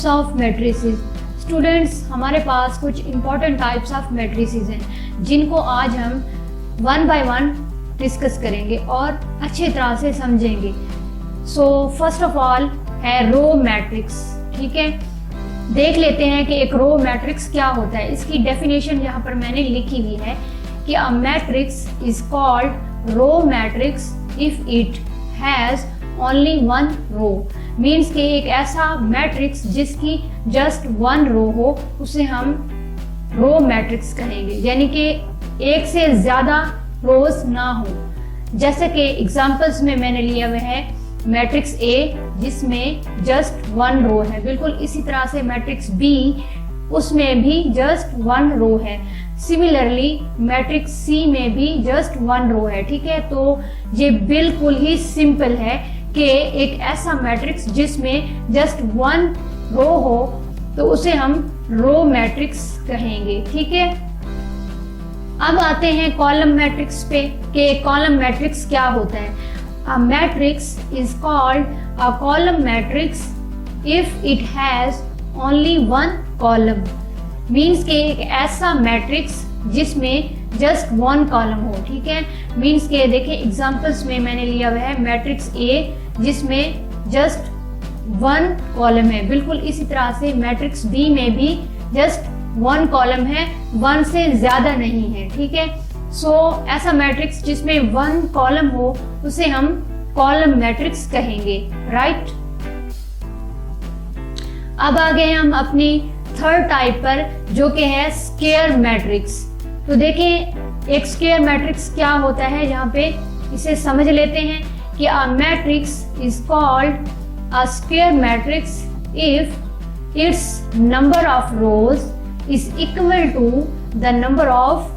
Of matrices. Students, हमारे पास कुछ important types of matrices हैं जिनको आज हम वन बाय वन डिस्कस करेंगे और अच्छी तरह से समझेंगे। सो फर्स्ट ऑफ ऑल है रो मैट्रिक्स। ठीक है, देख लेते हैं कि एक रो मैट्रिक्स क्या होता है। इसकी डेफिनेशन यहाँ पर मैंने लिखी हुई है कि a matrix is called row matrix if it has only one row. Means कि एक ऐसा मैट्रिक्स जिसकी जस्ट वन रो हो उसे हम रो मैट्रिक्स कहेंगे, यानी कि एक से ज्यादा रोज ना हो। जैसे कि एग्जांपल्स में मैंने लिया हुआ है मैट्रिक्स ए जिसमें जस्ट वन रो है, बिल्कुल इसी तरह से मैट्रिक्स बी उसमें भी जस्ट वन रो है। सिमिलरली मैट्रिक्स सी में भी जस्ट वन रो है। ठीक है, तो ये बिल्कुल ही सिंपल है कि एक ऐसा मैट्रिक्स जिसमें जस्ट वन रो हो तो उसे हम रो मैट्रिक्स कहेंगे। ठीक है, अब आते हैं कॉलम मैट्रिक्स पे कि कॉलम मैट्रिक्स क्या होता है। A matrix is called a column matrix if it has only one column. Means के एक ऐसा मैट्रिक्स जिसमें जस्ट वन कॉलम हो। ठीक है, मीन्स के देखिए एग्जांपल्स में मैंने लिया हुआ है मैट्रिक्स ए जिसमें जस्ट वन कॉलम है, बिल्कुल इसी तरह से मैट्रिक्स बी में भी जस्ट वन कॉलम है, वन से ज्यादा नहीं है। ठीक है, सो ऐसा मैट्रिक्स जिसमें वन कॉलम हो उसे हम कॉलम मैट्रिक्स कहेंगे। राइट, अब आ गए हम अपनी थर्ड टाइप पर जो कि है स्क्वायर मैट्रिक्स। तो देखिए एक स्क्वायर मैट्रिक्स क्या होता है, यहाँ पे इसे समझ लेते हैं कि a matrix is called a square matrix if its number of rows is equal to the number of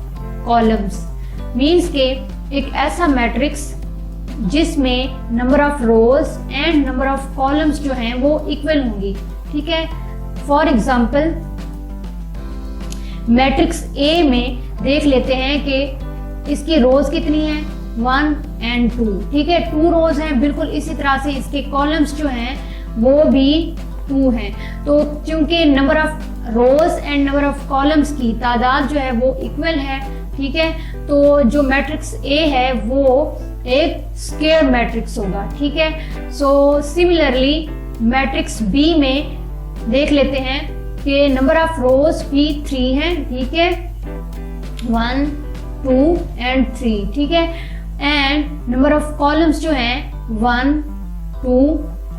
columns. Means के एक ऐसा मैट्रिक्स जिसमें number of rows and number of columns जो हैं वो इक्वल होंगी। ठीक है, फॉर एग्जाम्पल मैट्रिक्स ए में देख लेते हैं कि इसकी रोज कितनी है, 1 and 2। ठीक है, 2 रोज हैं, बिल्कुल इसी तरह से इसके कॉलम्स जो हैं वो भी 2 हैं। तो क्योंकि number of rows and number of columns की तादाद जो है वो इक्वल है। ठीक है, तो जो मैट्रिक्स ए है वो एक स्क्वायर मैट्रिक्स होगा। ठीक है, सो सिमिलरली मैट्रिक्स बी में देख लेते हैं कि नंबर ऑफ रोज भी 3 हैं। ठीक है, 1, 2 and 3। ठीक है, एंड नंबर ऑफ कॉलम्स जो हैं 1, 2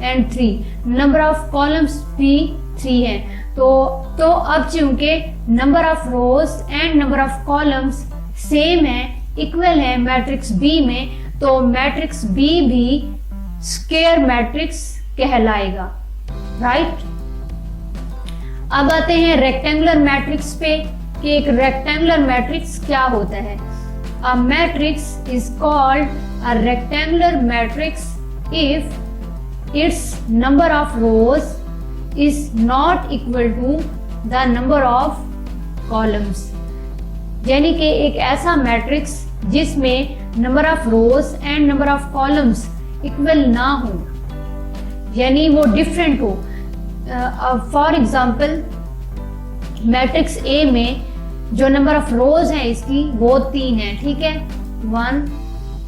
and 3। नंबर ऑफ कॉलम्स भी 3 हैं। तो अब चूंकि number of rows and number of columns same है, इक्वल है मैट्रिक्स बी में, तो मैट्रिक्स बी भी स्क्वायर मैट्रिक्स कहलाएगा। राइट, अब आते हैं रेक्टेंगुलर मैट्रिक्स पे कि एक रेक्टेंगुलर मैट्रिक्स क्या होता है। A matrix is called a rectangular matrix if its number of rows is not equal to the number of columns. यानी कि एक ऐसा मैट्रिक्स जिसमें number of rows and number of columns equal ना हो, यानी वो डिफरेंट हो। फॉर एग्जाम्पल मैट्रिक्स ए में जो नंबर ऑफ रोज है इसकी वो 3 है। ठीक है, 1,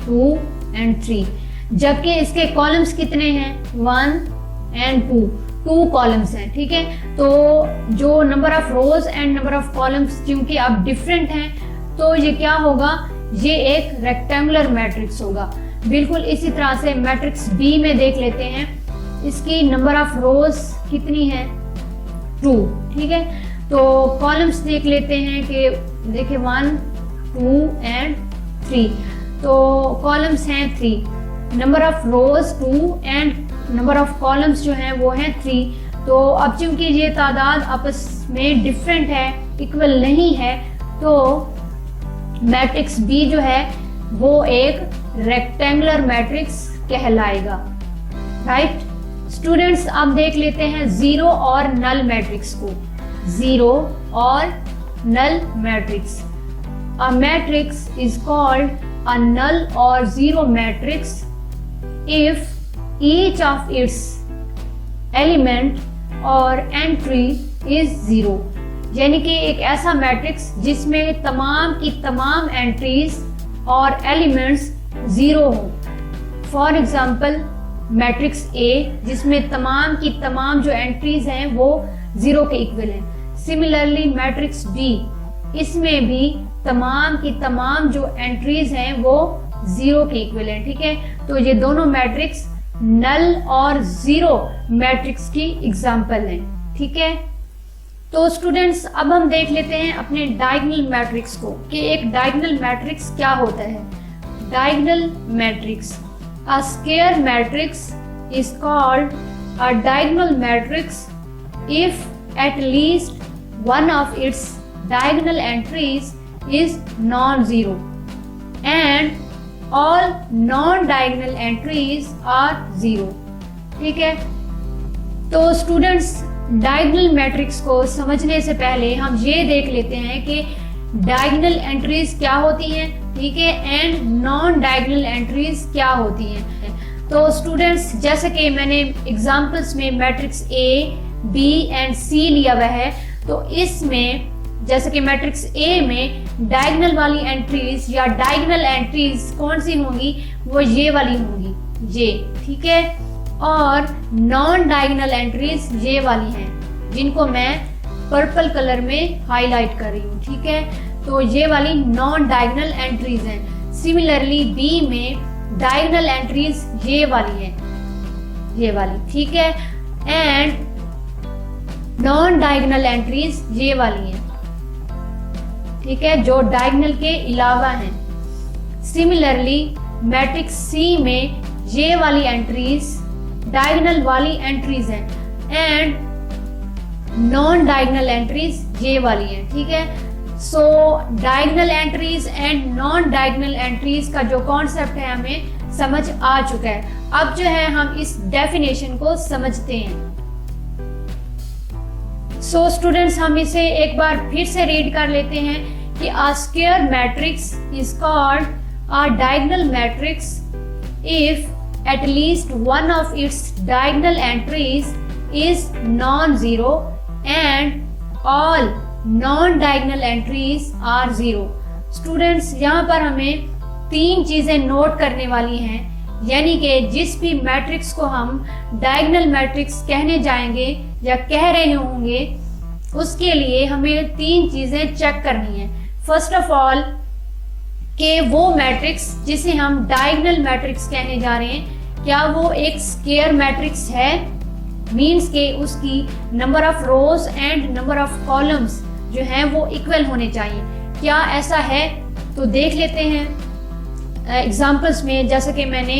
2 and 3। जबकि इसके कॉलम्स कितने हैं, 1 and 2 कॉलम्स हैं। ठीक है, तो जो number of rows and number of columns क्योंकि अब डिफरेंट हैं तो ये क्या होगा, ये एक रेक्टेंगुलर मैट्रिक्स होगा। बिल्कुल इसी तरह से मैट्रिक्स बी में देख लेते हैं, इसकी नंबर ऑफ रोज कितनी है, 2। ठीक है, तो कॉलम्स देख लेते हैं कि देखिए 1, 2 and 3। तो कॉलम्स हैं 3, number of rose 2 and number of columns जो हैं वो हैं 3। तो अब चूंकि ये तादाद आपस में डिफरेंट है, इक्वल नहीं है, तो मैट्रिक्स बी जो है वो एक रेक्टेंगुलर मैट्रिक्स कहलाएगा। राइट स्टूडेंट्स, अब देख लेते हैं जीरो और नल मैट्रिक्स को। जीरो और null matrix. A matrix is called a null और zero matrix if each of its element और एंट्री इज 0, यानी कि एक ऐसा मैट्रिक्स जिसमें तमाम की तमाम एंट्रीज और एलिमेंट्स 0 हो। फॉर एग्जाम्पल मैट्रिक्स ए जिसमें तमाम की तमाम जो एंट्रीज हैं वो 0 के इक्वल हैं। सिमिलरली मैट्रिक्स बी, इसमें भी तमाम की तमाम जो एंट्रीज हैं वो 0 के इक्वल हैं। ठीक है, तो ये दोनों मैट्रिक्स नल और 0 मैट्रिक्स की एग्जाम्पल हैं। ठीक है, तो स्टूडेंट्स अब हम देख लेते हैं अपने डायगोनल मैट्रिक्स को कि एक डायगोनल मैट्रिक्स क्या होता है। Diagonal matrix, a square matrix is called a diagonal matrix if at least one of its diagonal entries is non-zero and all non-diagonal entries are 0। ठीक है, तो स्टूडेंट्स डायगोनल मैट्रिक्स को समझने से पहले हम ये देख लेते हैं कि डायगोनल एंट्रीज क्या होती हैं, ठीक है, एंड नॉन डायगोनल एंट्रीज क्या होती हैं। तो स्टूडेंट्स जैसे कि मैंने एग्जांपल्स में मैट्रिक्स ए, बी एंड सी लिया हुआ है, तो इसमें जैसे कि मैट्रिक्स ए में डायगोनल वाली एंट्रीज या डायगोनल एंट्रीज कौन सी होंगी, वो ये वाली होंगी, ये। ठीक है, और नॉन डायगोनल एंट्रीज ये वाली हैं जिनको मैं पर्पल कलर में हाईलाइट कर रही हूँ। ठीक है, तो ये वाली नॉन डायगोनल एंट्रीज हैं। सिमिलरली बी में डायगोनल एंट्रीज ये वाली है, ये वाली। ठीक है, एंड नॉन डायगोनल एंट्रीज ये वाली हैं। ठीक है, जो डायगोनल के अलावा हैं। सिमिलरली मैट्रिक्स सी में ये वाली एंट्रीज डायगोनल वाली एंट्रीज हैं एंड नॉन डायगोनल एंट्रीज ये वाली हैं। ठीक है, so diagonal entries and non diagonal entries का जो कॉन्सेप्ट है हमें समझ आ चुका है। अब जो है हम इस डेफिनेशन को समझते हैं। सो स्टूडेंट्स हम इसे एक बार फिर से रीड कर लेते हैं कि a square matrix is called a diagonal matrix if at least one of its diagonal entries is non-zero and all non-diagonal entries are 0। Students यहाँ पर हमें 3 चीजें नोट करने वाली हैं, यानी कि जिस भी मैट्रिक्स को हम डायगोनल मैट्रिक्स कहने जाएंगे या कह रहे होंगे उसके लिए हमें 3 चीजें चेक करनी है। फर्स्ट ऑफ ऑल कि वो मैट्रिक्स जिसे हम डायगोनल मैट्रिक्स कहने जा रहे हैं क्या वो एक स्क्वायर मैट्रिक्स है, मींस के उसकी number of rows and number of columns जो हैं वो इक्वल होने चाहिए। क्या ऐसा है, तो देख लेते हैं एग्जांपल्स में। जैसे कि मैंने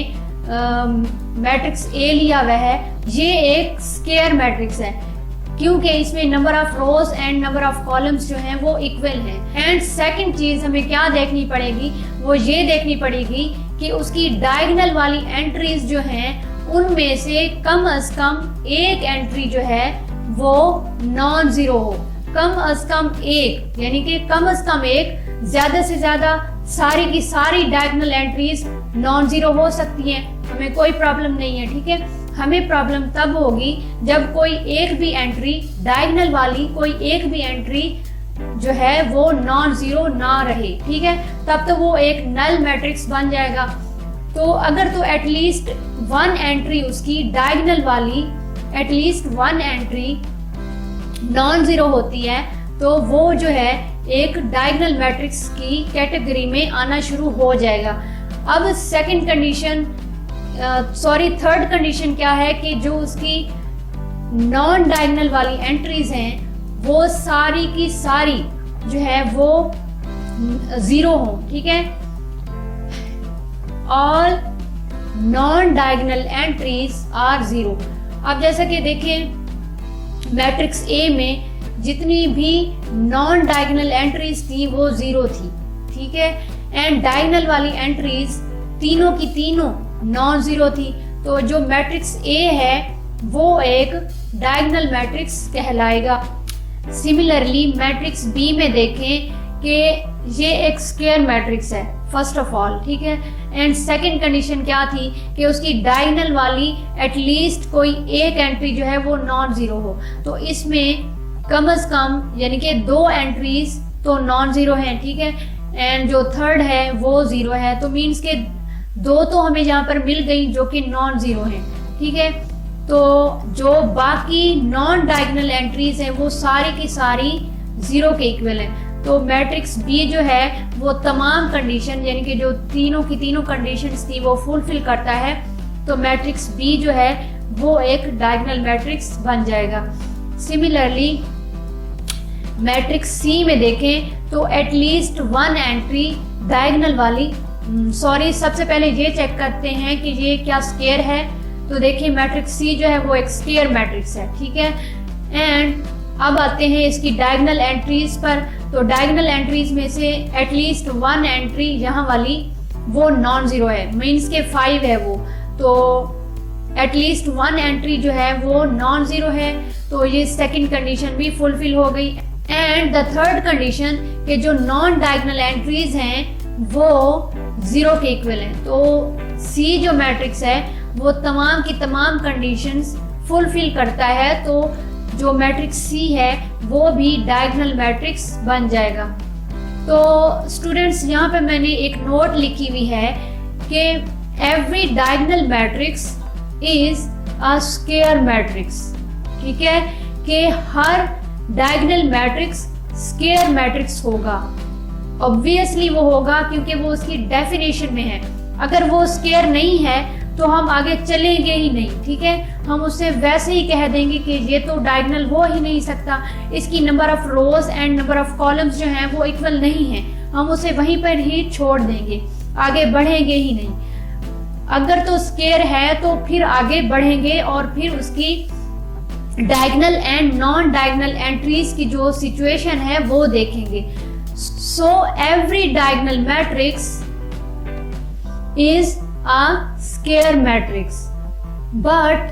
मैट्रिक्स ए लिया हुआ है, ये एक स्क्वायर मैट्रिक्स है क्योंकि इसमें number of rows and number of columns जो हैं वो इक्वल हैं। एंड सेकंड चीज हमें क्या देखनी पड़ेगी, वो ये देखनी पड़ेगी कि उसकी डायगोनल वाली एंट्रीज जो हैं उनमें से कम एक एंट्री जो है वो नॉन जीरो हो। कम अज कम एक, यानी कि कम से कम एक, ज्यादा से ज्यादा सारी की सारी डायगोनल एंट्रीज नॉन जीरो हो सकती हैं, हमें कोई प्रॉब्लम नहीं है। ठीक है, हमें प्रॉब्लम तब होगी जब कोई एक भी एंट्री डायगोनल वाली कोई एक भी एंट्री जो है वो नॉन जीरो ना रहे। ठीक है, तब तो वो एक नल मैट्रिक्स बन जाएगा। तो अगर तो एटलीस्ट 1 एंट्री उसकी डायगोनल वाली एटलीस्ट 1 एंट्री नॉन जीरो होती है तो वो जो है एक डायगोनल मैट्रिक्स की कैटेगरी में आना शुरू हो जाएगा। अब सेकंड कंडीशन थर्ड कंडीशन क्या है कि जो उसकी नॉन डायगोनल वाली एंट्रीज हैं वो सारी की सारी जो है वो 0 हो। ठीक है, all non diagonal entries are 0। अब जैसा कि देखिए मैट्रिक्स ए में जितनी भी नॉन डायगोनल एंट्रीज थी वो 0 थी। ठीक है, एंड डायगोनल वाली एंट्रीज तीनों की तीनों नॉन जीरो थी, तो जो मैट्रिक्स ए है वो एक डायगोनल मैट्रिक्स कहलाएगा। सिमिलरली मैट्रिक्स बी में देखें कि ये एक स्क्वायर मैट्रिक्स है। फर्स्ट ऑफ ऑल, ठीक है। एंड सेकंड कंडीशन क्या थी कि उसकी डायगोनल वाली एटलीस्ट कोई एक एंट्री जो है वो नॉन जीरो हो। तो इसमें कम से कम यानी कि 2 एंट्रीज तो नॉन जीरो है, ठीक है। एंड जो थर्ड है वो जीरो है, तो मीन्स के 2 तो हमें यहाँ पर मिल गई जो कि नॉन जीरो है, ठीक है। तो जो बाकी नॉन डायगोनल एंट्रीज हैं वो सारी की सारी जीरो के इक्वल है। तो मैट्रिक्स बी जो है वो तमाम कंडीशन यानी कि जो तीनों की तीनों कंडीशंस थी वो फुलफिल करता है। तो मैट्रिक्स बी जो है वो एक डायगोनल मैट्रिक्स बन जाएगा। सिमिलरली मैट्रिक्स सी में देखें तो एटलीस्ट 1 एंट्री डायगोनल वाली, सॉरी सबसे पहले ये चेक करते हैं कि ये क्या स्क्वायर है। तो देखिए मैट्रिक्स सी जो है वो एक स्क्वायर मैट्रिक्स है, ठीक है। एंड अब आते हैं इसकी डायगोनल एंट्रीज पर। तो डायगोनल एंट्रीज में से एटलीस्ट 1 एंट्री यहाँ वाली वो नॉन जीरो है, मीन्स के 5 है वो। तो एटलीस्ट 1 एंट्री जो है वो नॉन जीरो है, तो ये सेकंड कंडीशन भी फुलफिल हो गई। एंड द थर्ड कंडीशन कि जो नॉन डायगोनल एंट्रीज हैं वो जीरो के इक्वल है। तो सी जो मैट्रिक्स है वो तमाम की तमाम कंडीशंस फुलफिल करता है। तो जो मैट्रिक्स सी है वो भी डायगोनल मैट्रिक्स बन जाएगा। तो स्टूडेंट्स यहाँ पे मैंने एक नोट लिखी हुई है कि every diagonal matrix is a square matrix, ठीक है, कि हर डायगोनल मैट्रिक्स स्क्वायर मैट्रिक्स होगा। ऑब्वियसली वो होगा क्योंकि वो उसकी डेफिनेशन में है। अगर वो स्क्वायर नहीं है तो हम आगे चलेंगे ही नहीं, ठीक है। हम उससे वैसे ही कह देंगे कि ये तो डायगोनल हो ही नहीं सकता, इसकी number of rows and number of columns जो हैं वो इक्वल नहीं है, हम उसे वहीं पर ही छोड़ देंगे, आगे बढ़ेंगे ही नहीं। अगर तो स्क्वायर है तो फिर आगे बढ़ेंगे और फिर उसकी diagonal and non diagonal entries की जो सिचुएशन है वो देखेंगे। So every diagonal matrix is a square matrix, but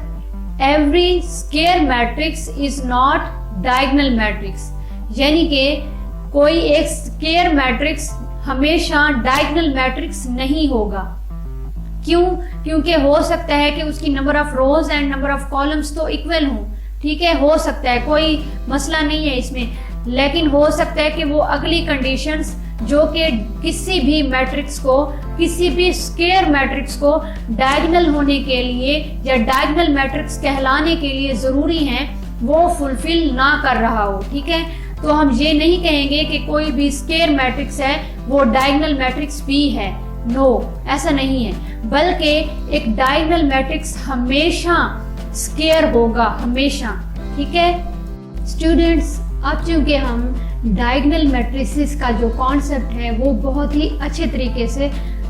every square matrix is not diagonal matrix। यानी कि कोई एक स्क्वायर मैट्रिक्स हमेशा डायगोनल मैट्रिक्स नहीं होगा। क्यों? क्योंकि हो सकता है कि उसकी number of rows and number of columns तो इक्वल हों, ठीक है, हो सकता है, कोई मसला नहीं है इसमें। लेकिन हो सकता है कि वो अगली कंडीशंस जो कि किसी भी मैट्रिक्स को, किसी भी स्क्वायर मैट्रिक्स को डायगोनल होने के लिए या डायगोनल मैट्रिक्स कहलाने के लिए जरूरी हैं वो फुलफिल ना कर रहा हो, ठीक है। तो हम ये नहीं कहेंगे कि कोई भी स्क्वायर मैट्रिक्स है वो डायगोनल मैट्रिक्स भी है, नो, ऐसा नहीं है। बल्कि एक डायगोनल मैट्रिक्स हमेशा स्क्वायर होगा, हमेशा, ठीक है। स्टूडेंट्स, अब चूंकि हम डायगोनल मैट्रिसेस का जो कॉन्सेप्ट है वो बहुत ही अच्छे तरीके से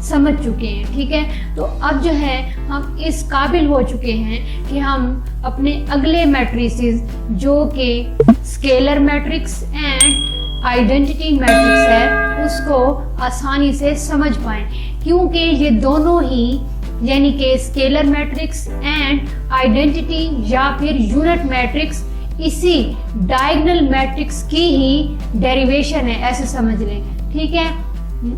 समझ चुके हैं, ठीक है। तो अब जो है हम इस काबिल हो चुके हैं कि हम अपने अगले मैट्रिसेस जो कि scalar matrix and identity matrix है उसको आसानी से समझ पाएं, क्योंकि ये दोनों ही यानी कि स्केलर मैट्रिक्स एंड आइडेंटिटी या फिर यूनिट मैट्रिक्स इसी डायगोनल मैट्रिक्स की ही डेरिवेशन है, ऐसे समझ लें, ठीक है।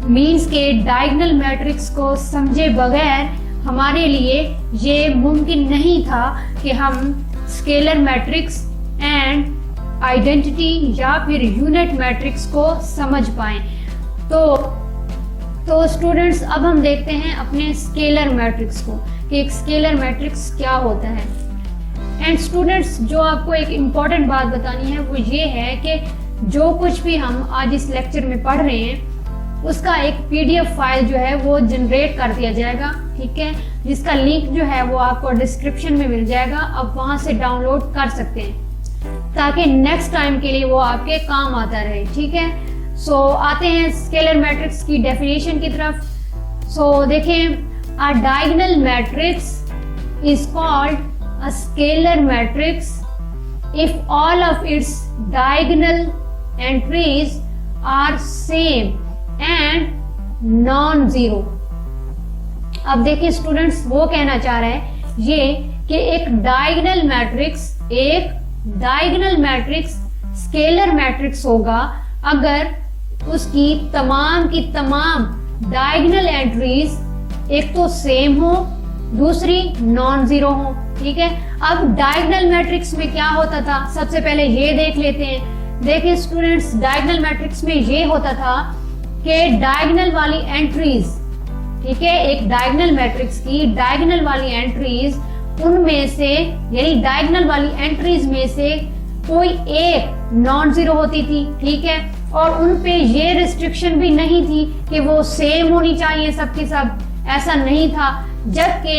मींस के डायगोनल मैट्रिक्स को समझे बगैर हमारे लिए ये मुमकिन नहीं था कि हम स्केलर मैट्रिक्स एंड आइडेंटिटी या फिर यूनिट मैट्रिक्स को समझ पाएं। तो स्टूडेंट्स, अब हम देखते हैं अपने स्केलर मैट्रिक्स को कि एक स्केलर मैट्रिक्स क्या होता है। एंड स्टूडेंट्स, जो आपको एक इम्पॉर्टेंट बात बतानी है वो ये है कि जो कुछ भी हम आज इस लेक्चर में पढ़ रहे हैं उसका एक पीडीएफ फाइल जो है वो जनरेट कर दिया जाएगा, ठीक है, जिसका लिंक जो है वो आपको डिस्क्रिप्शन में मिल जाएगा। आप वहां से डाउनलोड कर सकते हैं ताकि नेक्स्ट टाइम के लिए वो आपके काम आता रहे, ठीक है। सो आते हैं स्केलर मैट्रिक्स की डेफिनेशन की तरफ। सो देखें, अ diagonal matrix is called a scalar matrix if all of its diagonal entries are same and non-zero। अब देखिए स्टूडेंट्स, वो कहना चाह रहे हैं ये कि एक डायगोनल मैट्रिक्स स्केलर मैट्रिक्स होगा अगर उसकी तमाम की तमाम डायगोनल एंट्रीज एक तो सेम हो, दूसरी नॉन जीरो हो। ठीक है, अब डायगोनल मैट्रिक्स में क्या होता था, सबसे पहले ये देख लेते हैं। देखिए स्टूडेंट्स, डायगोनल मैट्रिक्स में ये होता था कि डायगोनल वाली एंट्रीज, ठीक है, एक डायगोनल मैट्रिक्स की डायगोनल वाली एंट्रीज, उनमें से यानी डायगोनल वाली एंट्रीज में से कोई एक नॉन जीरो होती थी। ठीक है, और उन पे ये रिस्ट्रिक्शन भी नहीं थी कि वो सेम होनी चाहिए सबके सब, ऐसा नहीं था। जबकि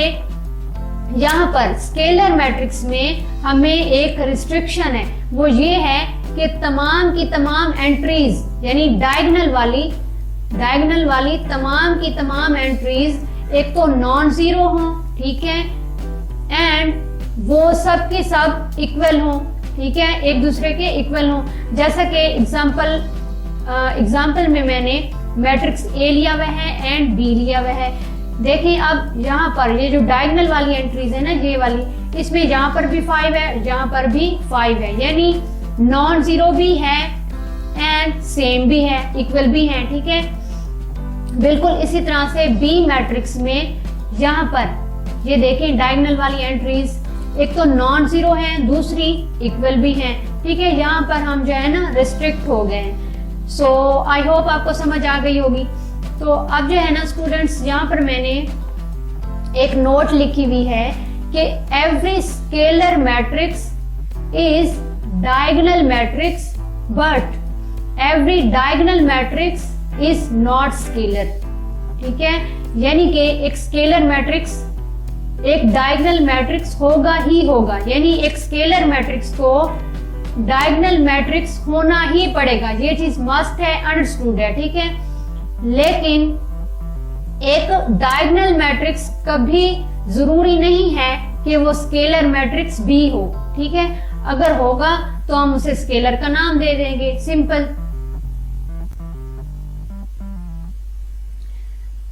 यहाँ पर स्केलर मैट्रिक्स में हमें एक रिस्ट्रिक्शन है, वो ये है कि तमाम की तमाम एंट्रीज यानी डायगोनल वाली तमाम की तमाम एंट्रीज एक तो नॉन जीरो हो, ठीक है, एंड वो सब के सब इक्वल हो। ठीक है, एक दूसरे के इक्वल हो। जैसा कि एग्जाम्पल में मैंने मैट्रिक्स ए लिया हुआ है एंड बी लिया हुआ है। देखिए अब यहाँ पर ये जो डायगोनल वाली एंट्रीज है ना, ये वाली, इसमें यहाँ पर भी 5 है, यहाँ पर भी 5 है, यानी नॉन जीरो भी है एंड सेम भी है, इक्वल भी है। ठीक है, बिल्कुल इसी तरह से बी मैट्रिक्स में यहाँ पर ये देखें डायगोनल वाली एंट्रीज एक तो नॉन जीरो है, दूसरी इक्वल भी है। ठीक है, यहाँ पर हम जो है ना रिस्ट्रिक्ट हो गए हैं। सो आई होप आपको समझ आ गई होगी। तो अब जो है ना स्टूडेंट्स, यहाँ पर मैंने एक नोट लिखी हुई है कि every scalar matrix is diagonal matrix but every diagonal matrix is not scalar. ठीक है, यानी कि एक स्केलर मैट्रिक्स एक डायगोनल मैट्रिक्स होगा ही होगा, यानी एक स्केलर मैट्रिक्स को डायगोनल मैट्रिक्स होना ही पड़ेगा, ये चीज मस्ट है, अंडरस्टूड है। ठीक है, लेकिन एक डायगोनल मैट्रिक्स कभी जरूरी नहीं है कि वो स्केलर मैट्रिक्स भी हो। ठीक है, अगर होगा तो हम उसे स्केलर का नाम दे देंगे, सिंपल।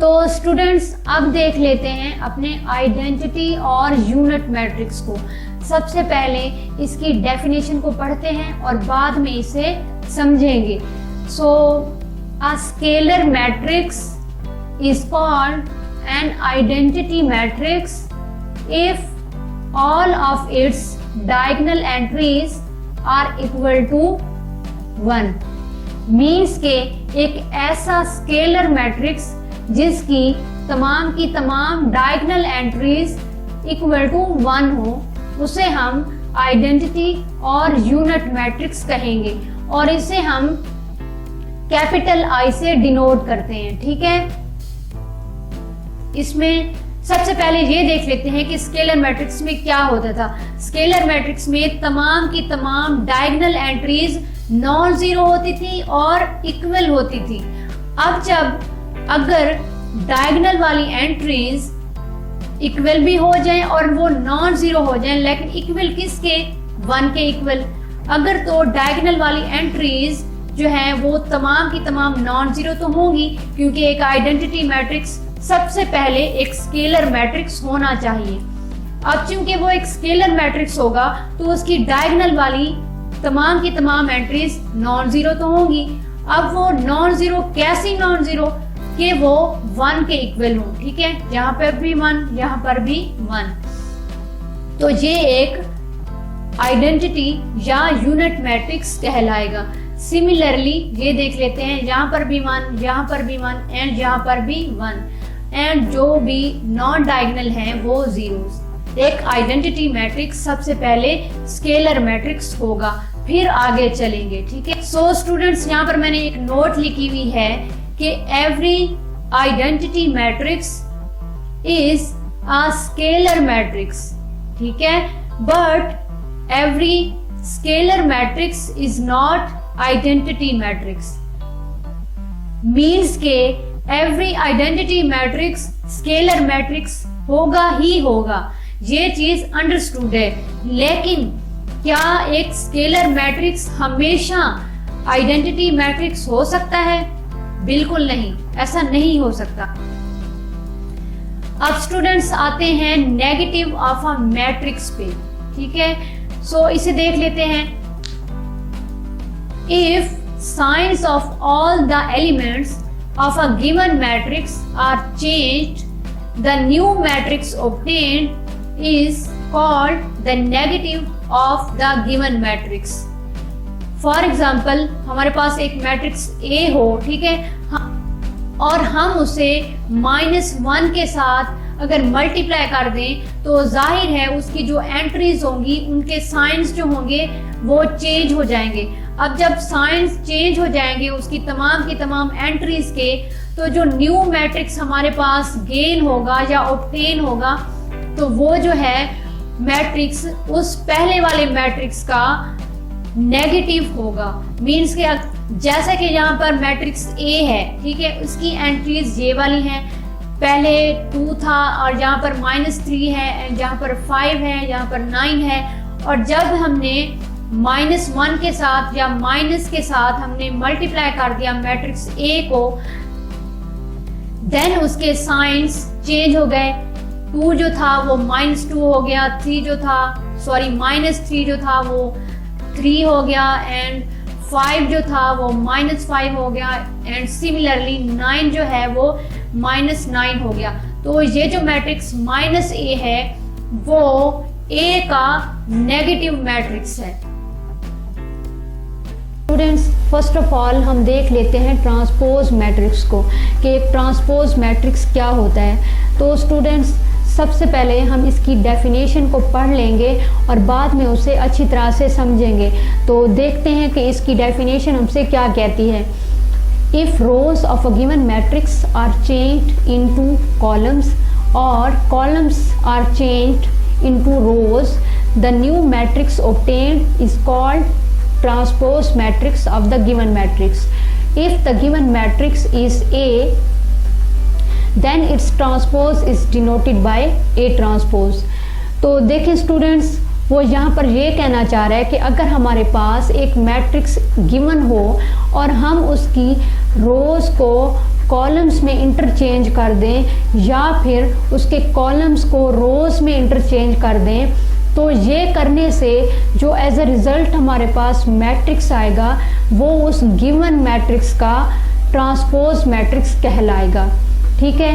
तो स्टूडेंट्स अब देख लेते हैं अपने आइडेंटिटी और यूनिट मैट्रिक्स को। सबसे पहले इसकी डेफिनेशन को पढ़ते हैं और बाद में इसे समझेंगे। सो a scalar matrix is called an identity matrix if all of its diagonal entries are equal to 1। Means के एक ऐसा स्केलर मैट्रिक्स जिसकी तमाम की तमाम डायगोनल एंट्रीज इक्वल टू 1 हो, उसे हम आइडेंटिटी और यूनिट मैट्रिक्स कहेंगे और इसे हम कैपिटल आई से डिनोट करते हैं। ठीक है, इसमें सबसे पहले ये देख लेते हैं कि स्केलर मैट्रिक्स में क्या होता था। स्केलर मैट्रिक्स में तमाम की तमाम डायगोनल एंट्रीज नॉन जीरो होती थी और इक्वल होती थी। अब जब अगर डायगोनल वाली एंट्रीज इक्वल भी हो जाएं और वो नॉन जीरो हो जाएं, लेकिन इक्वल किसके, 1 के इक्वल, अगर तो डायगोनल वाली एंट्रीज जो है वो तमाम की तमाम नॉन जीरो तो होंगी, क्योंकि एक आइडेंटिटी मैट्रिक्स सबसे पहले एक स्केलर मैट्रिक्स होना चाहिए। अब चूंकि वो एक स्केलर मैट्रिक्स होगा तो उसकी डायगोनल वाली तमाम की तमाम एंट्रीज नॉन जीरो तो होंगी। अब वो नॉन जीरो कैसी नॉन जीरो कि वो 1 के इक्वल हो। ठीक है, यहाँ पर भी 1, यहाँ पर भी 1। तो ये एक आइडेंटिटी या यूनिट मैट्रिक्स कहलाएगा। सिमिलरली ये देख लेते हैं, यहाँ पर भी 1, यहाँ पर भी 1 एंड यहाँ पर भी 1, एंड जो भी नॉन डायगोनल है वो जीरोस। एक आइडेंटिटी मैट्रिक्स सबसे पहले स्केलर मैट्रिक्स होगा, फिर आगे चलेंगे। ठीक है, सो स्टूडेंट्स यहाँ पर मैंने एक नोट लिखी हुई है कि every identity matrix is a scalar matrix. ठीक है, but every scalar matrix is not identity matrix. Means के every identity matrix scalar matrix होगा ही होगा, ये चीज अंडरस्टूड है। लेकिन क्या एक स्केलर मैट्रिक्स हमेशा आइडेंटिटी मैट्रिक्स हो सकता है? बिल्कुल नहीं, ऐसा नहीं हो सकता। अब स्टूडेंट्स आते हैं नेगेटिव ऑफ अ मैट्रिक्स पे। ठीक है, सो इसे देख लेते हैं। If science of all the elements of a given matrix are changed, the new matrix obtained is called the negative of the given matrix. For example, हमारे पास एक मैट्रिक्स A हो, ठीक है, और हम उसे -1 के साथ अगर मल्टीप्लाई कर दें तो जाहिर है उसकी जो एंट्रीज होंगी उनके साइंस जो होंगे वो चेंज हो जाएंगे। अब जब साइंस चेंज हो जाएंगे उसकी तमाम की तमाम एंट्रीज के, तो जो न्यू मैट्रिक्स हमारे पास गेन होगा या ऑब्टेन होगा तो वो जो है मैट्रिक्स उस पहले वाले मैट्रिक्स का नेगेटिव होगा। मीन्स के जैसा कि यहाँ पर मैट्रिक्स ए है, ठीक है, उसकी एंट्रीज ये वाली हैं, पहले 2 था और यहाँ पर -3 है, यहाँ पर 5 है, यहाँ पर 9 है, और जब हमने -1 के साथ या माइनस के साथ हमने मल्टीप्लाई कर दिया मैट्रिक्स ए को, देन उसके साइंस चेंज हो गए। 2 जो था वो -2 हो गया, 3 जो था -3 जो था वो 3 हो गया, एंड 5 जो था वो -5 हो गया, एंड सिमिलरली 9 जो है वो -9 हो गया। तो ये जो मैट्रिक्स -a है वो a का नेगेटिव मैट्रिक्स है। स्टूडेंट्स, फर्स्ट ऑफ ऑल हम देख लेते हैं ट्रांसपोज मैट्रिक्स को कि एक ट्रांसपोज मैट्रिक्स क्या होता है। तो स्टूडेंट्स, सबसे पहले हम इसकी डेफिनेशन को पढ़ लेंगे और बाद में उसे अच्छी तरह से समझेंगे। तो देखते हैं कि इसकी डेफिनेशन हमसे क्या कहती है। If rows of a given matrix are changed into columns or columns are changed into rows, the new matrix obtained is called transpose matrix of the given matrix. If the given matrix is A, then its transpose is denoted by A transpose. तो देखें students, वो यहाँ पर ये कहना चाह रहा है कि अगर हमारे पास एक मैट्रिक्स गिवन हो और हम उसकी रोज़ को कॉलम्स में इंटरचेंज कर दें या फिर उसके कॉलम्स को रोज़ में इंटरचेंज कर दें, तो ये करने से जो एज अ रिज़ल्ट हमारे पास मैट्रिक्स आएगा वो उस गिवन मैट्रिक्स का ट्रांसपोज मैट्रिक्स कहलाएगा, ठीक है।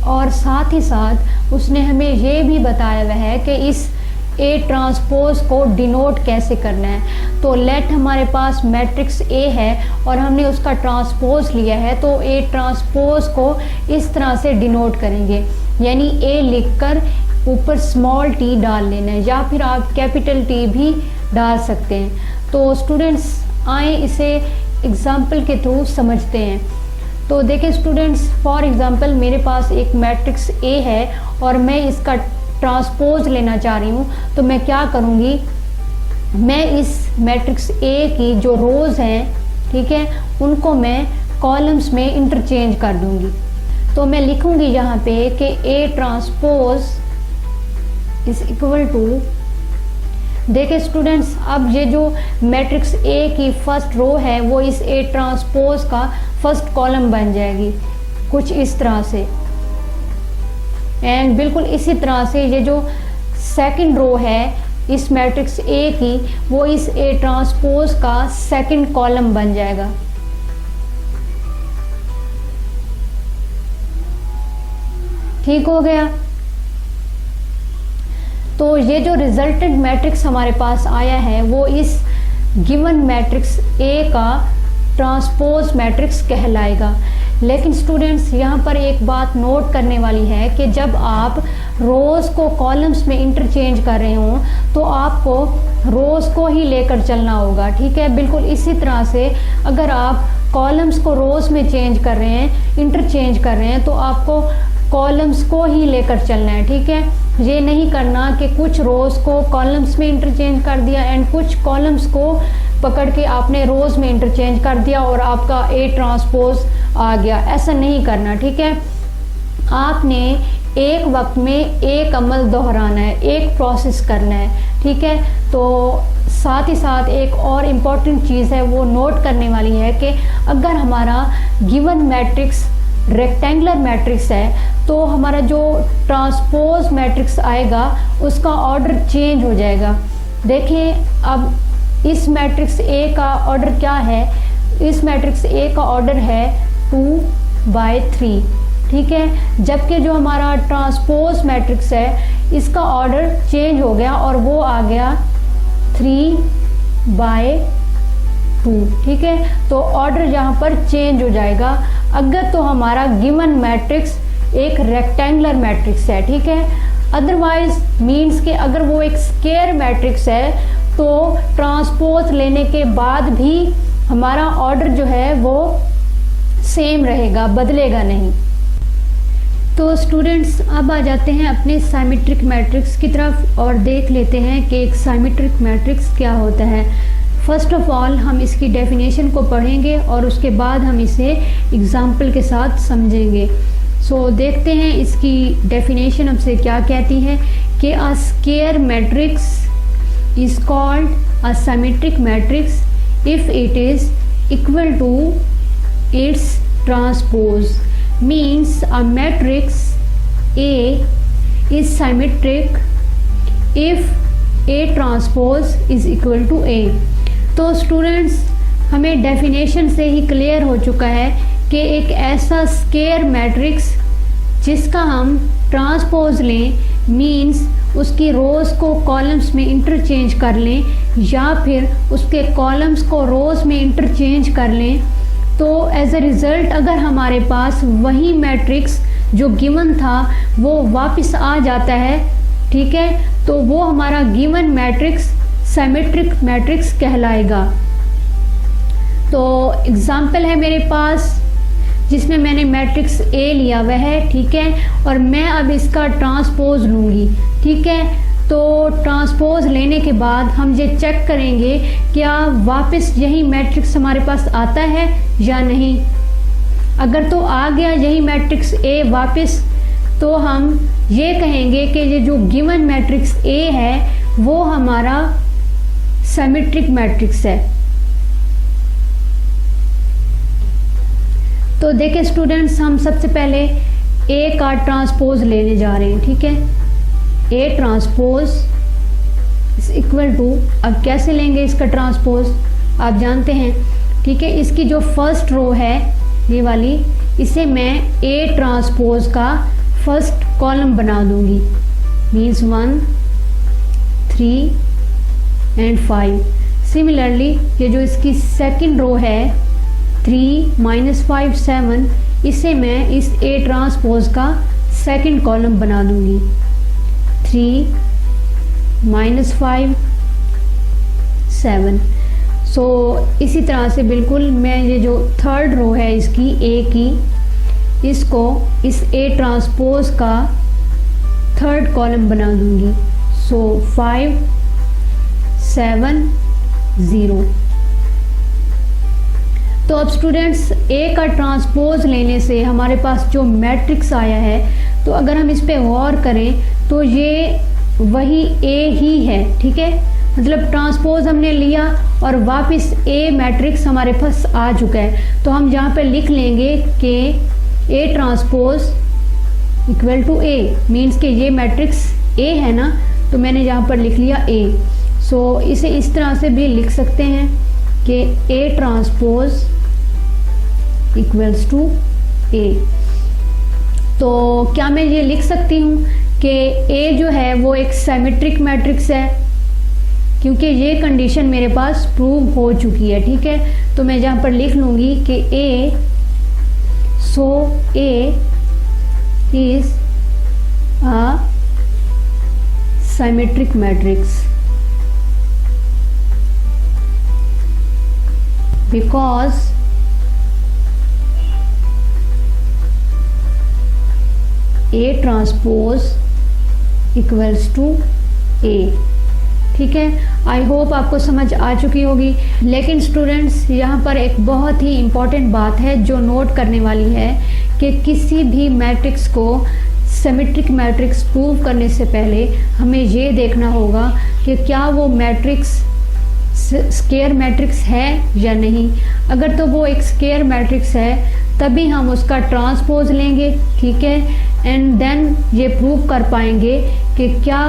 और साथ ही साथ उसने हमें ये भी बताया हुआ है कि इस A ट्रांसपोज को डिनोट कैसे करना है। तो लेट हमारे पास मैट्रिक्स A है और हमने उसका ट्रांसपोज लिया है, तो A ट्रांसपोज को इस तरह से डिनोट करेंगे, यानी A लिखकर ऊपर स्मॉल t डाल लेना है या फिर आप कैपिटल T भी डाल सकते हैं। तो स्टूडेंट्स, आए इसे एग्जाम्पल के थ्रू समझते हैं। तो देखिए स्टूडेंट्स, फॉर एग्जांपल मेरे पास एक मैट्रिक्स A है और मैं इसका ट्रांसपोज लेना चाह रही हूँ, तो मैं क्या करूँगी, मैं इस मैट्रिक्स A की जो रोज़ हैं, ठीक है, उनको मैं कॉलम्स में इंटरचेंज कर दूँगी। तो मैं लिखूँगी यहाँ पे कि A transpose is equal to, देखिए स्टूडेंट्स, अब ये जो मैट्रिक्स A की फर्स्ट रो है वो इस A ट्रांसपोज का फर्स्ट कॉलम बन जाएगी कुछ इस तरह से, एंड बिल्कुल इसी तरह से ये जो सेकंड रो है इस मैट्रिक्स A की वो इस A ट्रांसपोज का सेकंड कॉलम बन जाएगा। ठीक हो गया। तो ये जो रिजल्टेंट मैट्रिक्स हमारे पास आया है वो इस गिवन मैट्रिक्स A का ट्रांसपोज मैट्रिक्स कहलाएगा। लेकिन स्टूडेंट्स, यहाँ पर एक बात नोट करने वाली है कि जब आप रोज़ को कॉलम्स में इंटरचेंज कर रहे हो तो आपको रोज़ को ही लेकर चलना होगा, ठीक है। बिल्कुल इसी तरह से अगर आप कॉलम्स को रोज़ में चेंज कर रहे हैं, इंटरचेंज कर रहे हैं, तो आपको कॉलम्स को ही लेकर चलना है, ठीक है। ये नहीं करना कि कुछ रोज़ को कॉलम्स में इंटरचेंज कर दिया एंड कुछ कॉलम्स को पकड़ के आपने रोज़ में इंटरचेंज कर दिया और आपका A ट्रांसपोज आ गया, ऐसा नहीं करना, ठीक है। आपने एक वक्त में एक अमल दोहराना है, एक प्रोसेस करना है, ठीक है। तो साथ ही साथ एक और इम्पॉर्टेंट चीज़ है वो नोट करने वाली है कि अगर हमारा गिवन मैट्रिक्स रेक्टेंगुलर मैट्रिक्स है तो हमारा जो ट्रांसपोज मैट्रिक्स आएगा उसका ऑर्डर चेंज हो जाएगा। देखिए अब इस मैट्रिक्स A का ऑर्डर क्या है, इस मैट्रिक्स A का ऑर्डर है 2/3, ठीक है। जबकि जो हमारा ट्रांसपोज मैट्रिक्स है इसका ऑर्डर चेंज हो गया और वो आ गया 3/2, ठीक है। तो ऑर्डर यहाँ पर चेंज हो जाएगा अगर तो हमारा गिवन मैट्रिक्स एक रेक्टेंगुलर मैट्रिक्स है, ठीक है। अदरवाइज मीन्स कि अगर वो एक स्क्वायर मैट्रिक्स है तो ट्रांसपोज लेने के बाद भी हमारा ऑर्डर जो है वो सेम रहेगा, बदलेगा नहीं। तो स्टूडेंट्स अब आ जाते हैं अपने साइमेट्रिक मैट्रिक्स की तरफ और देख लेते हैं कि एक साइमेट्रिक मैट्रिक्स क्या होता है। फर्स्ट ऑफ ऑल हम इसकी डेफिनेशन को पढ़ेंगे और उसके बाद हम इसे एग्जाम्पल के साथ समझेंगे। सो देखते हैं इसकी डेफिनेशन हमसे क्या कहती है कि a square matrix is called a symmetric matrix if it is equal to its transpose. Means a matrix A is symmetric if A transpose is equal to A। तो स्टूडेंट्स हमें डेफिनेशन से ही clear हो चुका है कि एक ऐसा square matrix जिसका हम ट्रांसपोज लें, मींस उसकी रोज़ को कॉलम्स में इंटरचेंज कर लें या फिर उसके कॉलम्स को रोज़ में इंटरचेंज कर लें, तो एज अ रिज़ल्ट अगर हमारे पास वही मैट्रिक्स जो गिवन था वो वापस आ जाता है, ठीक है, तो वो हमारा गिवन मैट्रिक्स सिमेट्रिक मैट्रिक्स कहलाएगा। तो एग्जाम्पल है मेरे पास जिसमें मैंने मैट्रिक्स ए लिया हुआ है, ठीक है, और मैं अब इसका ट्रांसपोज लूँगी, ठीक है। तो ट्रांसपोज लेने के बाद हम ये चेक करेंगे क्या वापस यही मैट्रिक्स हमारे पास आता है या नहीं। अगर तो आ गया यही मैट्रिक्स ए वापस, तो हम ये कहेंगे कि ये जो गिवन मैट्रिक्स ए है वो हमारा सिमेट्रिक मैट्रिक्स है। तो देखिए स्टूडेंट्स, हम सबसे पहले ए का ट्रांसपोज लेने जा रहे हैं, ठीक है। A transpose is equal to, अब कैसे लेंगे इसका ट्रांसपोज आप जानते हैं, ठीक है। इसकी जो फर्स्ट रो है ये वाली, इसे मैं ए ट्रांसपोज का फर्स्ट कॉलम बना दूंगी, मीन्स 1, 3 एंड 5। सिमिलरली ये जो इसकी सेकंड रो है 3 - 5 7, इसे मैं इस ए ट्रांसपोज का सेकंड कॉलम बना दूंगी, 3 - 5 7। सो इसी तरह से बिल्कुल मैं ये जो थर्ड रो है इसकी ए की, इसको इस ए ट्रांसपोज का थर्ड कॉलम बना दूंगी। सो 5 7 0। तो अब स्टूडेंट्स ए का ट्रांसपोज लेने से हमारे पास जो मैट्रिक्स आया है, तो अगर हम इस पे गौर करें तो ये वही ए ही है, ठीक है। मतलब ट्रांसपोज हमने लिया और वापस ए मैट्रिक्स हमारे पास आ चुका है। तो हम यहाँ पे लिख लेंगे कि A transpose equal to A, means कि ये मैट्रिक्स ए है ना, तो मैंने यहाँ पर लिख लिया ए। सो इसे इस तरह से भी लिख सकते हैं कि A transpose equals to A. तो क्या मैं ये लिख सकती हूँ कि ए जो है वो एक सिमेट्रिक मैट्रिक्स है, क्योंकि ये कंडीशन मेरे पास प्रूव हो चुकी है, ठीक है। तो मैं यहाँ पर लिख लूँगी कि A, so A is a symmetric matrix because A transpose equals to A, ठीक है। आई होप आपको समझ आ चुकी होगी। लेकिन स्टूडेंट्स यहाँ पर एक बहुत ही इम्पॉर्टेंट बात है जो नोट करने वाली है कि किसी भी मैट्रिक्स को सिमेट्रिक मैट्रिक्स प्रूव करने से पहले हमें ये देखना होगा कि क्या वो मैट्रिक्स स्क्वायर मैट्रिक्स है या नहीं। अगर तो वो एक स्क्वायर मैट्रिक्स है तभी हम उसका ट्रांसपोज लेंगे, ठीक है, एंड देन ये प्रूव कर पाएंगे कि क्या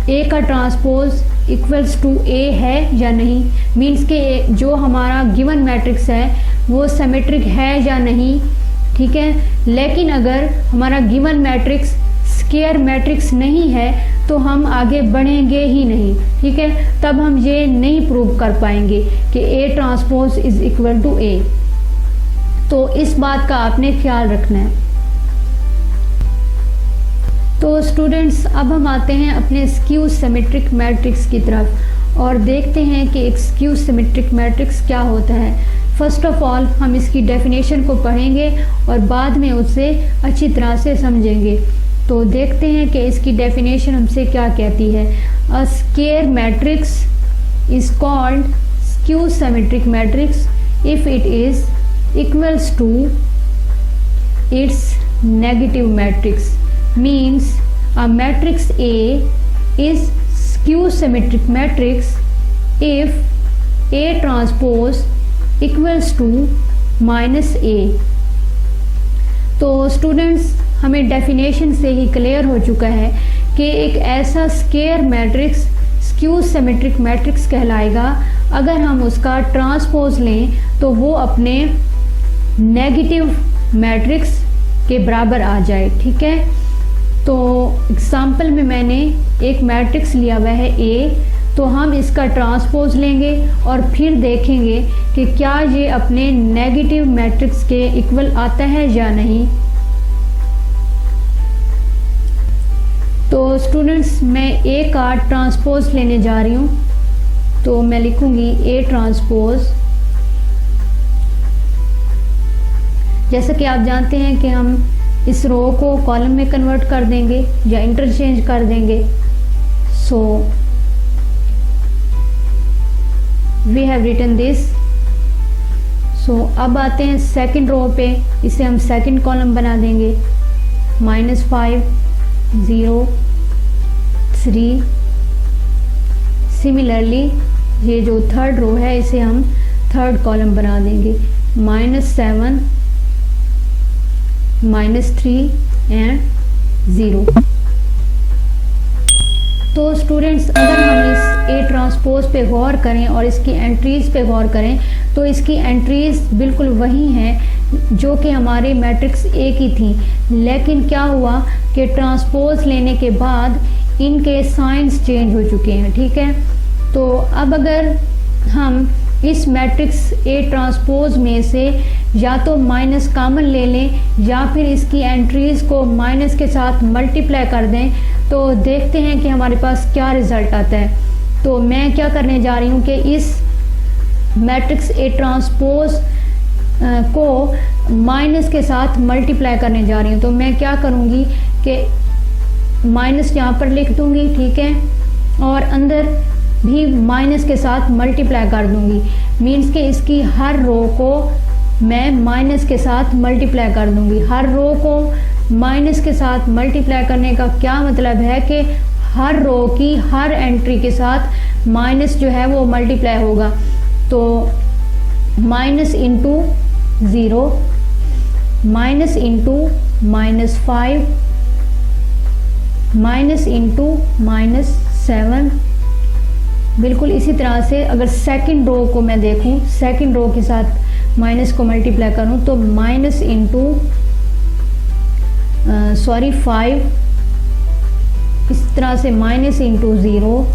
ए का ट्रांसपोज इक्वल्स टू ए है या नहीं। मीन्स के जो हमारा गिवन मैट्रिक्स है वो सिमेट्रिक है या नहीं, ठीक है। लेकिन अगर हमारा गिवन मैट्रिक्स स्क्वायर मैट्रिक्स नहीं है तो हम आगे बढ़ेंगे ही नहीं, ठीक है। तब हम ये नहीं प्रूव कर पाएंगे कि A transpose is equal to A. तो इस बात का आपने ख्याल रखना है। तो स्टूडेंट्स, अब हम आते हैं अपने स्क्यू सिमेट्रिक मैट्रिक्स की तरफ और देखते हैं कि एक स्क्यू सिमेट्रिक मैट्रिक्स क्या होता है। फर्स्ट ऑफ ऑल हम इसकी डेफिनेशन को पढ़ेंगे और बाद में उसे अच्छी तरह से समझेंगे। तो देखते हैं कि इसकी डेफिनेशन हमसे क्या कहती है। A square matrix is called skew symmetric matrix if it is equals to its negative matrix. Means a matrix A is skew symmetric matrix if A transpose equals to minus A। तो students, हमें definition से ही clear हो चुका है कि एक ऐसा square matrix skew symmetric matrix कहलाएगा अगर हम उसका ट्रांसपोज लें तो वो अपने नेगेटिव मैट्रिक्स के बराबर आ जाए, ठीक है। तो एग्जाम्पल में मैंने एक मैट्रिक्स लिया हुआ है ए, तो हम इसका ट्रांसपोज लेंगे और फिर देखेंगे कि क्या ये अपने नेगेटिव मैट्रिक्स के इक्वल आता है या नहीं। तो स्टूडेंट्स, मैं ए का ट्रांसपोज लेने जा रही हूँ, तो मैं लिखूँगी ए ट्रांसपोज। जैसा कि आप जानते हैं कि हम इस रो को कॉलम में कन्वर्ट कर देंगे या इंटरचेंज कर देंगे। So we have written this. So अब आते हैं सेकंड रो पे, इसे हम सेकंड कॉलम बना देंगे। -5 0 3। सिमिलरली ये जो थर्ड रो है इसे हम थर्ड कॉलम बना देंगे। -7 -3 एंड 0। तो स्टूडेंट्स, अगर हम इस ए ट्रांसपोज पे गौर करें और इसकी एंट्रीज पे गौर करें तो इसकी एंट्रीज बिल्कुल वही हैं जो कि हमारे मैट्रिक्स ए की थी। लेकिन क्या हुआ कि ट्रांसपोज लेने के बाद इनके साइंस चेंज हो चुके हैं, ठीक है। तो अब अगर हम इस मैट्रिक्स ए ट्रांसपोज में से या तो माइनस कॉमन ले लें या फिर इसकी एंट्रीज को माइनस के साथ मल्टीप्लाई कर दें तो देखते हैं कि हमारे पास क्या रिजल्ट आता है। तो मैं क्या करने जा रही हूँ कि इस मैट्रिक्स ए ट्रांसपोज को माइनस के साथ मल्टीप्लाई करने जा रही हूँ। तो मैं क्या करूँगी कि माइनस यहाँ पर लिख दूँगी, ठीक है, और अंदर भी माइनस के साथ मल्टीप्लाई कर दूँगी। मीन्स कि इसकी हर रो को मैं माइनस के साथ मल्टीप्लाई कर दूँगी। हर रो को माइनस के साथ मल्टीप्लाई करने का क्या मतलब है कि हर रो की हर एंट्री के साथ माइनस जो है वो मल्टीप्लाई होगा। तो minus into 0, minus into -5, minus into -7। बिल्कुल इसी तरह से अगर सेकंड रो को मैं देखूं, सेकंड रो के साथ माइनस को मल्टीप्लाई करूं तो माइनस इंटू 5, इस तरह से माइनस इंटू 0,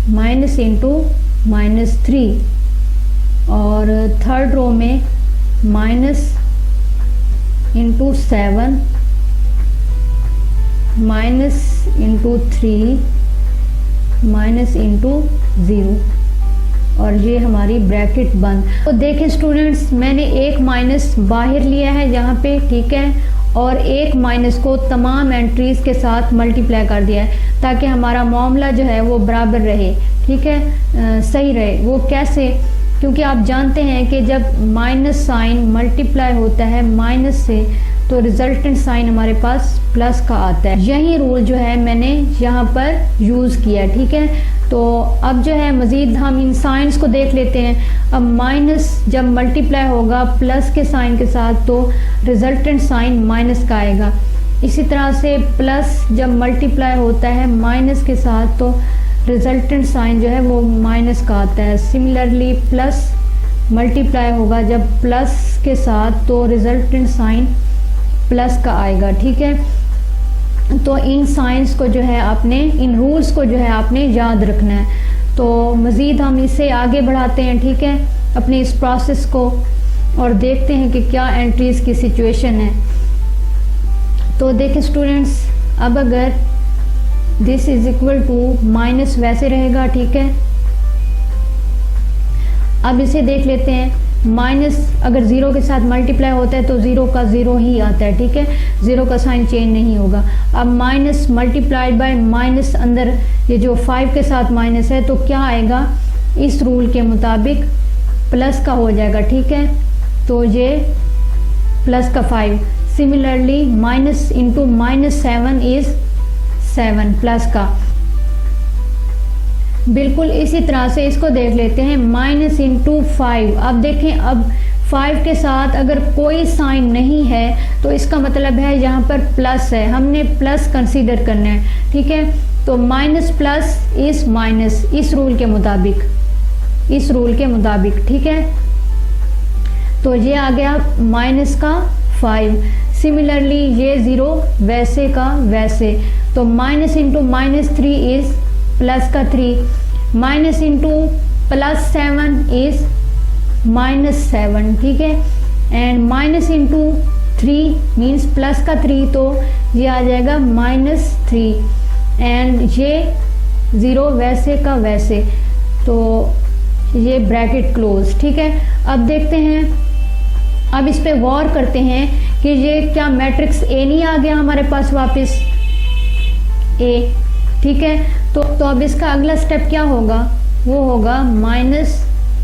माइनस इंटू -3, और थर्ड रो में minus into 7, minus into 3, minus into 0, और ये हमारी ब्रैकेट बंद। तो देखें स्टूडेंट्स, मैंने एक माइनस बाहर लिया है यहाँ पे, ठीक है, और एक माइनस को तमाम एंट्रीज के साथ मल्टीप्लाई कर दिया है ताकि हमारा मामला जो है वो बराबर रहे, ठीक है, सही रहे। वो कैसे? क्योंकि आप जानते हैं कि जब माइनस साइन मल्टीप्लाई होता है माइनस से तो रिजल्टेंट साइन हमारे पास प्लस का आता है। यही रूल जो है मैंने यहाँ पर यूज़ किया, ठीक है। तो अब जो है मज़ीद हम इन साइंस को देख लेते हैं। अब माइनस जब मल्टीप्लाई होगा प्लस के साइन के साथ तो रिजल्टेंट साइन माइनस का आएगा। इसी तरह से प्लस जब मल्टीप्लाई होता है माइनस के साथ तो रिजल्टेंट साइन जो है वो माइनस का आता है। सिमिलरली प्लस मल्टीप्लाई होगा जब प्लस के साथ, तो रिजल्टेंट साइन प्लस का आएगा। ठीक है, तो इन साइंस को जो है आपने, इन रूल्स को जो है आपने याद रखना है। तो मज़ीद हम इसे आगे बढ़ाते हैं, ठीक है, अपने इस प्रोसेस को, और देखते हैं कि क्या एंट्रीज़ की सिचुएशन है। तो देखें स्टूडेंट्स, अब अगर this is equal to minus वैसे रहेगा, ठीक है। अब इसे देख लेते हैं, माइनस अगर ज़ीरो के साथ मल्टीप्लाई होता है तो ज़ीरो का ज़ीरो ही आता है, ठीक है, ज़ीरो का साइन चेंज नहीं होगा। अब माइनस मल्टीप्लाइड बाय माइनस, अंदर ये जो 5 के साथ माइनस है तो क्या आएगा, इस रूल के मुताबिक प्लस का हो जाएगा, ठीक है। तो ये प्लस का 5, similarly minus into minus 7 is 7 plus का। बिल्कुल इसी तरह से इसको देख लेते हैं, माइनस इंटू 5। अब देखें, अब 5 के साथ अगर कोई साइन नहीं है तो इसका मतलब है यहाँ पर प्लस है, हमने प्लस कंसीडर करना है, ठीक है। तो माइनस प्लस इस माइनस, इस रूल के मुताबिक, इस रूल के मुताबिक, ठीक है। तो ये आ गया माइनस का 5। सिमिलरली ये 0 वैसे का वैसे, तो minus into minus 3 is plus का 3, minus into plus 7 is minus 7, ठीक है। And minus into 3 means plus का 3, तो ये आ जाएगा माइनस 3। एंड ये 0 वैसे का वैसे, तो ये ब्रैकेट क्लोज, ठीक है। अब देखते हैं, अब इस पे गौर करते हैं कि ये क्या मैट्रिक्स ए नहीं आ गया हमारे पास वापस, ए, ठीक है। तो अब इसका अगला स्टेप क्या होगा, वो होगा माइनस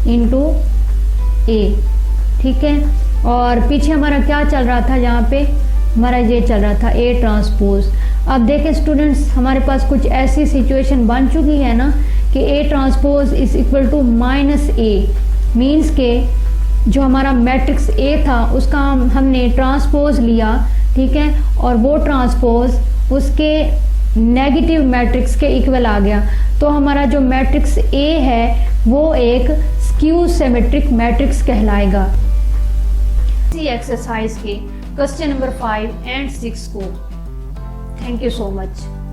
इंटू ए, ठीक है। और पीछे हमारा क्या चल रहा था, यहाँ पे हमारा ये चल रहा था ए ट्रांसपोज। अब देखें स्टूडेंट्स, हमारे पास कुछ ऐसी सिचुएशन बन चुकी है ना कि A transpose is equal to minus A, means के जो हमारा मैट्रिक्स ए था उसका हमने ट्रांसपोज लिया, ठीक है, और वो ट्रांसपोज उसके नेगेटिव मैट्रिक्स के इक्वल आ गया। तो हमारा जो मैट्रिक्स ए है वो एक स्क्यू सिमेट्रिक मैट्रिक्स कहलाएगा। इसी एक्सरसाइज के क्वेश्चन नंबर 5 एंड 6 को। Thank you so much.